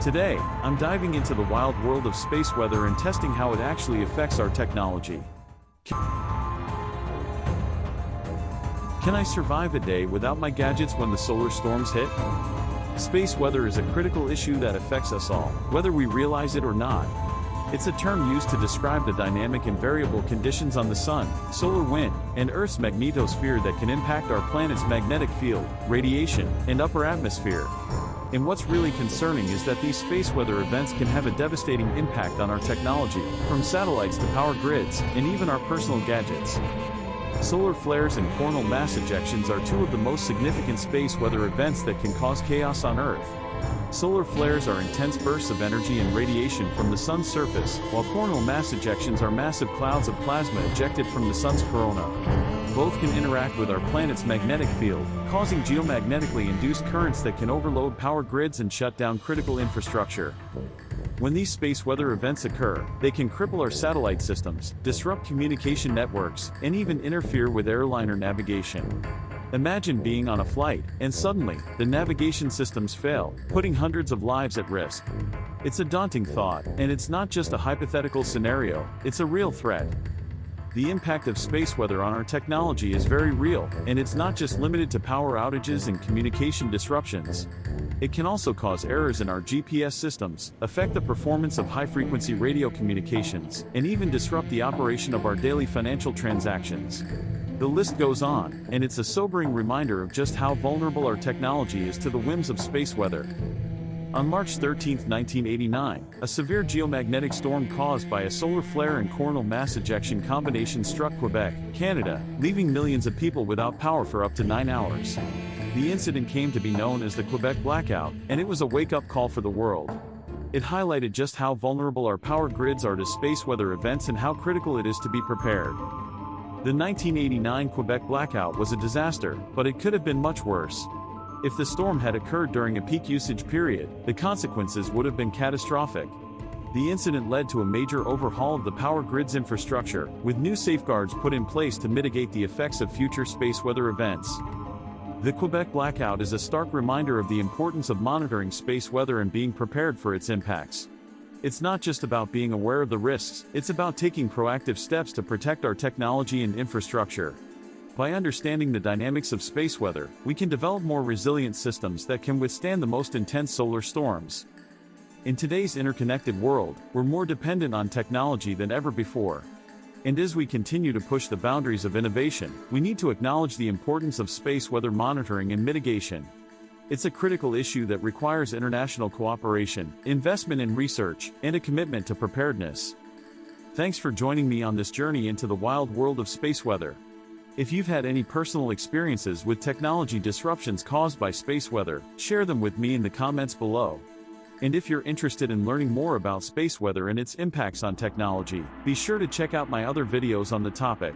Today, I'm diving into the wild world of space weather and testing how it actually affects our technology. Can I survive a day without my gadgets when the solar storms hit? Space weather is a critical issue that affects us all, whether we realize it or not. It's a term used to describe the dynamic and variable conditions on the sun, solar wind, and Earth's magnetosphere that can impact our planet's magnetic field, radiation, and upper atmosphere. And what's really concerning is that these space weather events can have a devastating impact on our technology, from satellites to power grids, and even our personal gadgets. Solar flares and coronal mass ejections are two of the most significant space weather events that can cause chaos on Earth. Solar flares are intense bursts of energy and radiation from the sun's surface, while coronal mass ejections are massive clouds of plasma ejected from the sun's corona. Both can interact with our planet's magnetic field, causing geomagnetically induced currents that can overload power grids and shut down critical infrastructure. When these space weather events occur, they can cripple our satellite systems, disrupt communication networks, and even interfere with airliner navigation. Imagine being on a flight, and suddenly, the navigation systems fail, putting hundreds of lives at risk. It's a daunting thought, and it's not just a hypothetical scenario, it's a real threat. The impact of space weather on our technology is very real, and it's not just limited to power outages and communication disruptions. It can also cause errors in our GPS systems, affect the performance of high-frequency radio communications, and even disrupt the operation of our daily financial transactions. The list goes on, and it's a sobering reminder of just how vulnerable our technology is to the whims of space weather. On March 13, 1989, a severe geomagnetic storm caused by a solar flare and coronal mass ejection combination struck Quebec, Canada, leaving millions of people without power for up to 9 hours. The incident came to be known as the Quebec blackout, and it was a wake-up call for the world. It highlighted just how vulnerable our power grids are to space weather events and how critical it is to be prepared. The 1989 Quebec blackout was a disaster, but it could have been much worse. If the storm had occurred during a peak usage period, the consequences would have been catastrophic. The incident led to a major overhaul of the power grid's infrastructure, with new safeguards put in place to mitigate the effects of future space weather events. The Quebec blackout is a stark reminder of the importance of monitoring space weather and being prepared for its impacts. It's not just about being aware of the risks, it's about taking proactive steps to protect our technology and infrastructure. By understanding the dynamics of space weather, we can develop more resilient systems that can withstand the most intense solar storms. In today's interconnected world, we're more dependent on technology than ever before. And as we continue to push the boundaries of innovation, we need to acknowledge the importance of space weather monitoring and mitigation. It's a critical issue that requires international cooperation, investment in research, and a commitment to preparedness. Thanks for joining me on this journey into the wild world of space weather. If you've had any personal experiences with technology disruptions caused by space weather, share them with me in the comments below. And if you're interested in learning more about space weather and its impacts on technology, be sure to check out my other videos on the topic.